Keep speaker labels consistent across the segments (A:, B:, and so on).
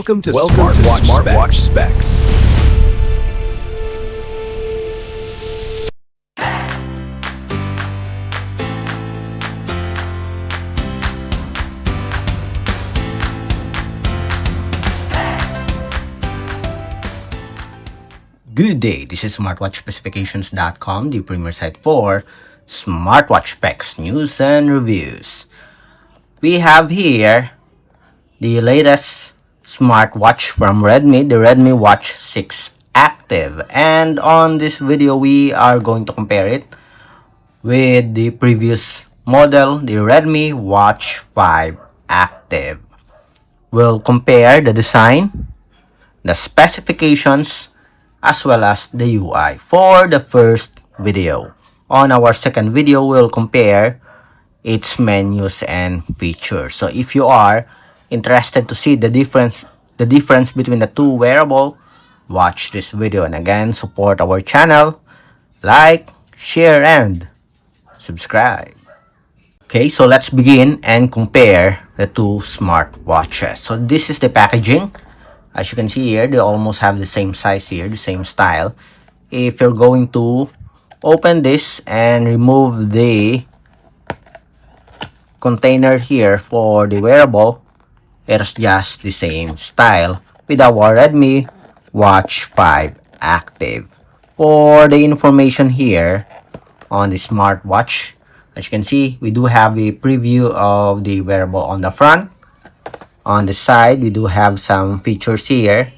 A: Welcome to Smartwatch Specs.
B: Good day, this is smartwatchspecifications.com, the premier site for smartwatch specs, news, and reviews. We have here the latest smartwatch from Redmi, the Redmi Watch 6 Active. And on this video, we are going to compare it with the previous model, the Redmi Watch 5 Active. We'll compare the design, the specifications, as well as the UI for the first video. On our second video, we'll compare its menus and features. So if you are interested to see the difference between the two wearable, watch this video. And again, support our channel, like, share, and subscribe. Okay, so let's begin and compare the two smartwatches. So this is the packaging. As you can see here, they almost have the same size here, the same style. If you're going to open this and remove the container here for the wearable, it's just the same style with our Redmi Watch 5 Active. For the information here on the smartwatch, as you can see, we do have a preview of the wearable on the front. On the side, we do have some features here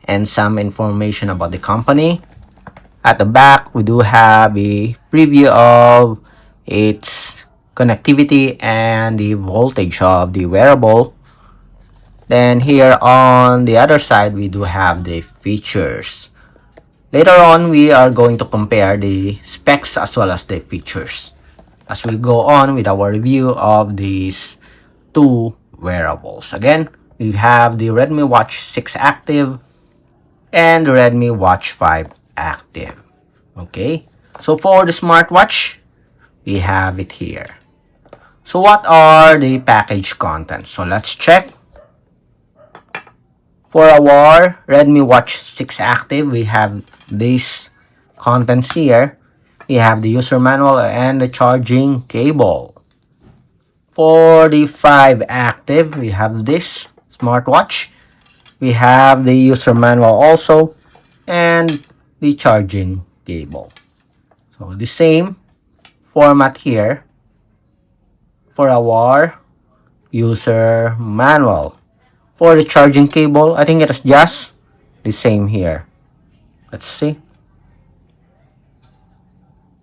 B: and some information about the company. At the back, we do have a preview of its connectivity and the voltage of the wearable. Then here on the other side, we do have the features. Later on, we are going to compare the specs as well as the features as we go on with our review of these two wearables. Again, we have the Redmi Watch 6 Active and the Redmi Watch 5 Active. Okay, so for the smartwatch, we have it here. So what are the package contents? So let's check. For our Redmi Watch 6 Active, we have these contents here. We have the user manual and the charging cable. For the 5 Active, we have this smartwatch. We have the user manual also and the charging cable. So the same format here for our user manual. For the charging cable, I think it is just the same here. Let's see.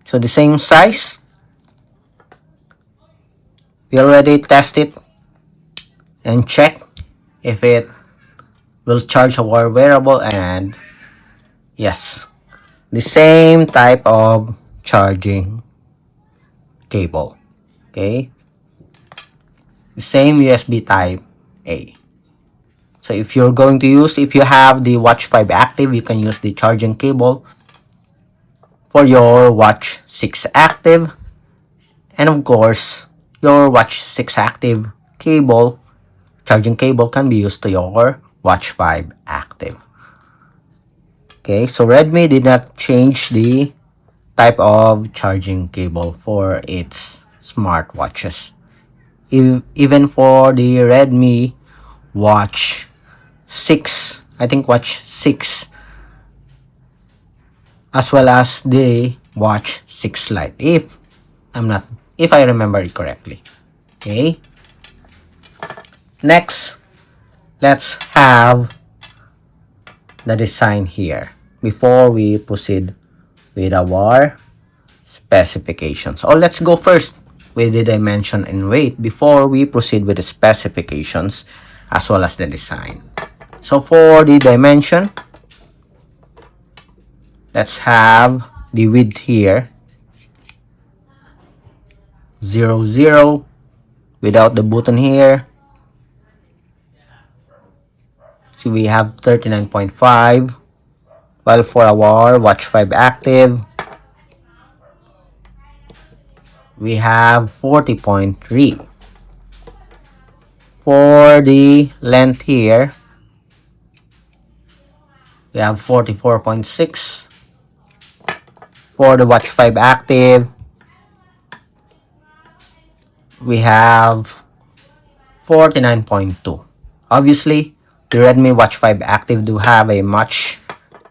B: So the same size. We already tested and check if it will charge our wearable, and yes, the same type of charging cable. Okay, the same USB type A. So if you're going to use, if you have the Watch 5 Active, you can use the charging cable for your Watch 6 Active, and of course your Watch 6 Active cable, charging cable, can be used to your Watch 5 Active. Okay, so Redmi did not change the type of charging cable for its smartwatches. Even for the Redmi Watch 6, I think Watch 6, as well as the Watch 6 Lite, if I remember it correctly. Okay. Next, let's have the design here before we proceed with our specifications. So let's go first with the dimension and weight before we proceed with the specifications as well as the design. So for the dimension, let's have the width here 00 without the button here. So we have 39.5, while for our Watch 5 Active, we have 40.3. For the length here, We have 44.6. For the Watch 5 Active, we have 49.2. Obviously, the Redmi Watch 5 Active do have a much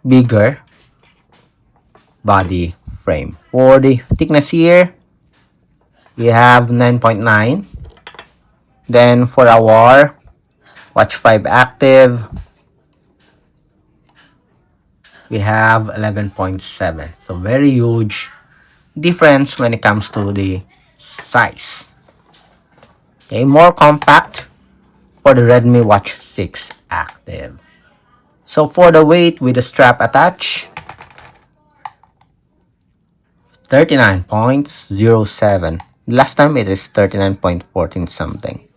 B: bigger body frame. For the thickness here, we have 9.9. Then for our Watch 5 Active, we have 11.7. So very huge difference when it comes to the size. Okay, more compact for the Redmi Watch 6 Active. So for the weight with the strap attached, 39.07. Last time it is 39.14 something.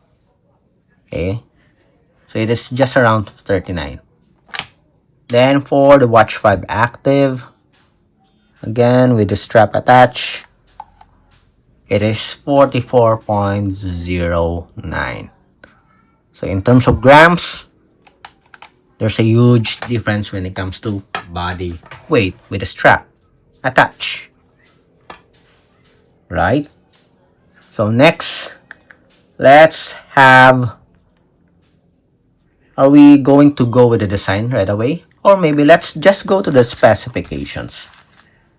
B: Okay, so it is just around 39. Then for the Watch 5 Active, again with the strap attached, it is 44.09. So in terms of grams, there's a huge difference when it comes to body weight with the strap attached. Right? So next, let's have, are we going to go with the design right away? Or maybe let's just go to the specifications.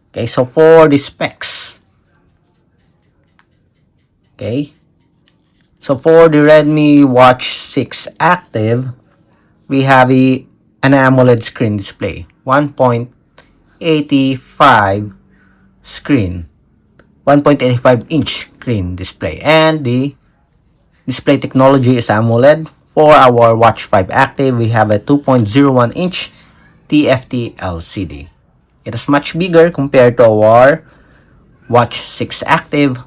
B: Okay, so for the specs. Okay. So for the Redmi Watch 6 Active, we have an AMOLED screen display. 1.85 screen. 1.85 inch screen display. And the display technology is AMOLED. For our Watch 5 Active, we have a 2.01 inch TFT LCD. It is much bigger compared to our Watch 6 Active,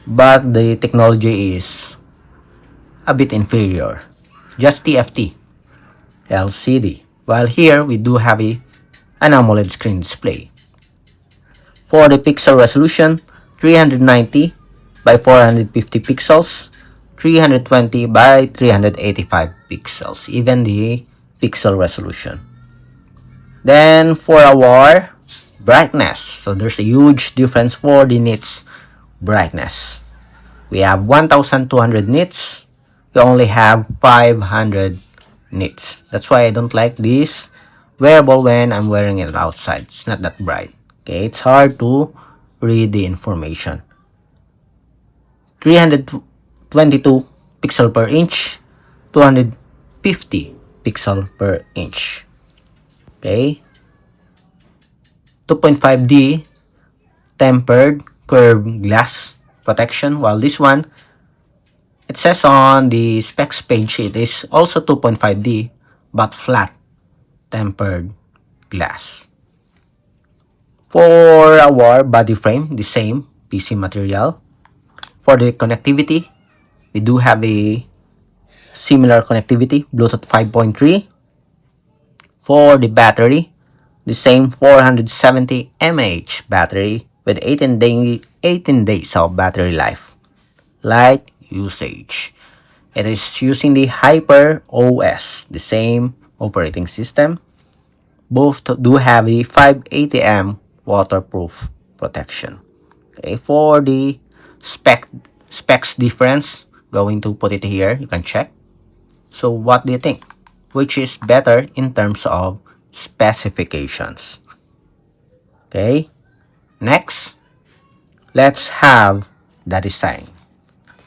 B: but the technology is a bit inferior. Just TFT LCD. While here, we do have an AMOLED screen display. For the pixel resolution, 390 by 450 pixels, 320 by 385 pixels, even the pixel resolution. Then for our brightness, so there's a huge difference for the nits brightness. We have 1200 nits, we only have 500 nits. That's why I don't like this wearable when I'm wearing it outside. It's not that bright. Okay, it's hard to read the information. 322 pixel per inch, 250 pixel per inch. Okay, 2.5D tempered curved glass protection, while this one, it says on the specs page it is also 2.5D but flat tempered glass. For our body frame, the same PC material. For the connectivity, we do have a similar connectivity, Bluetooth 5.3. For the battery, the same 470 mAh battery with 18 days of battery life. Light usage. It is using the Hyper OS, the same operating system. Both do have a 580 waterproof protection. Okay, for the specs difference, going to put it here, you can check. So what do you think? Which is better in terms of specifications? Okay, next, let's have the design.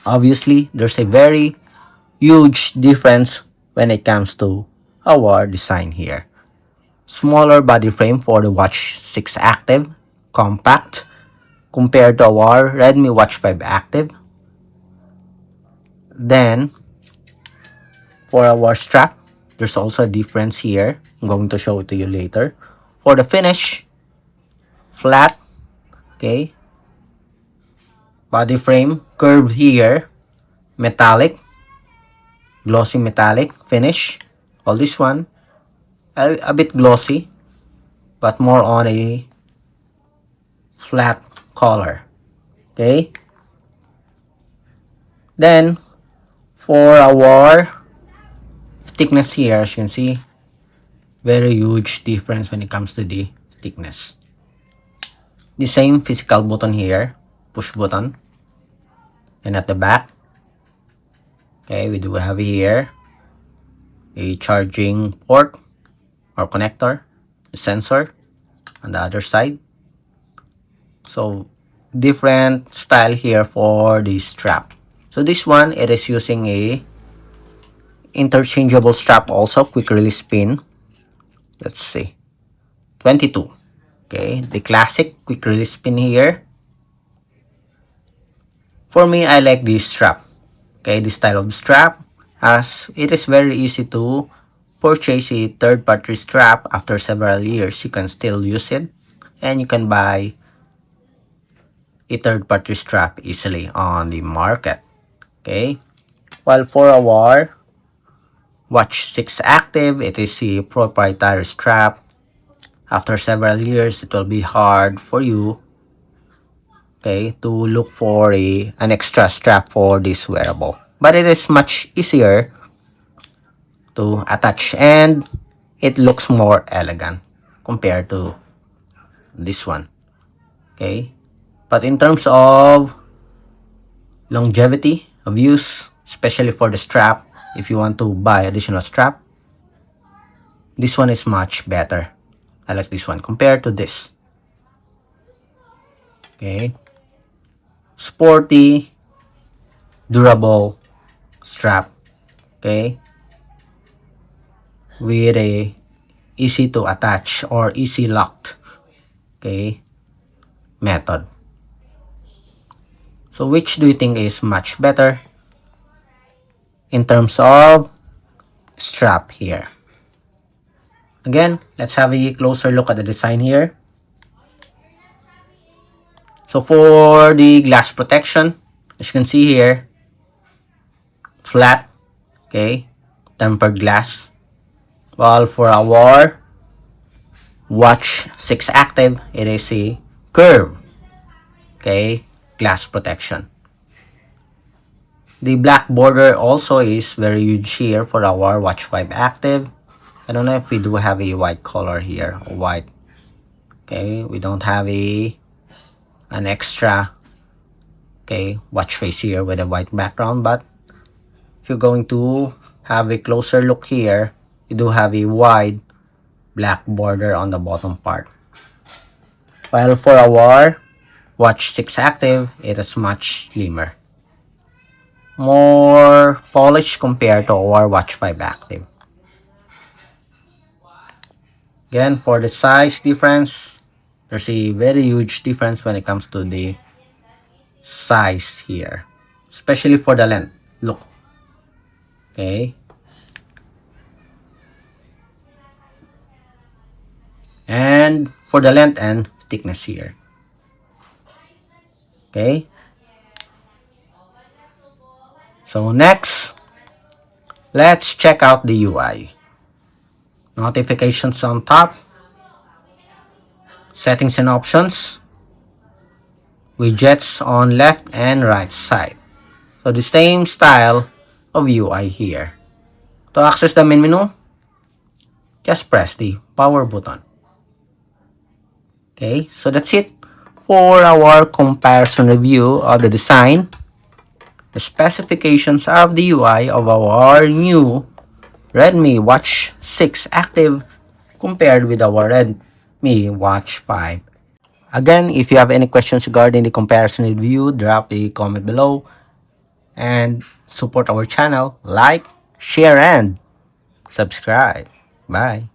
B: Obviously, there's a very huge difference when it comes to our design here. Smaller body frame for the Watch 6 Active, compact, compared to our Redmi Watch 5 Active. Then, for our strap, there's also a difference here. I'm going to show it to you later. For the finish, flat, okay. Body frame, curved here, metallic, glossy metallic finish. All this one, a bit glossy, but more on a flat color. Okay. Then, for our thickness here, as you can see, Very huge difference when it comes to the thickness. The same physical button here, push button. And at the back, okay, we do have here a charging port or connector, the sensor on the other side. So different style here for the strap. So this one, it is using a interchangeable strap also, quick release pin. Let's see, 22. Okay, the classic quick release pin here. For me, I like this strap. Okay, this style of strap, as it is very easy to purchase a third-party strap. After several years, you can still use it, and you can buy a third-party strap easily on the market. Okay, while for our Watch 6 Active, it is a proprietary strap. After several years, it will be hard for you, okay, to look for an extra strap for this wearable. But it is much easier to attach and it looks more elegant compared to this one. Okay, but in terms of longevity of use, especially for the strap, if you want to buy additional strap, this one is much better. I like this one compared to this. Okay, sporty, durable strap. Okay, with a easy to attach or easy locked, okay, method. So which do you think is much better in terms of strap here? Again, let's have a closer look at the design here. So for the glass protection, as you can see here, flat, okay, tempered glass. While for our Watch 6 Active, it is a curve, okay, glass protection. The black border also is very huge here for our Watch 5 Active. I don't know if we do have a white color here, or white. Okay, we don't have an extra, okay, watch face here with a white background, but if you're going to have a closer look here, you do have a wide black border on the bottom part. While for our Watch 6 Active, it is much slimmer, more polished compared to our Watch 5 Active. Again, for the size difference, there's a very huge difference when it comes to the size here, especially for the length. Look, okay, and for the length and thickness here. Okay, so next, let's check out the UI. Notifications on top, settings and options, widgets on left and right side. So the same style of UI here. To access the main menu, just press the power button. Okay, so that's it for our comparison review of the design, the specifications of the UI of our new Redmi Watch 6 Active compared with our Redmi Watch 5. Again, if you have any questions regarding the comparison review, drop a comment below and support our channel, like, share, and subscribe. Bye.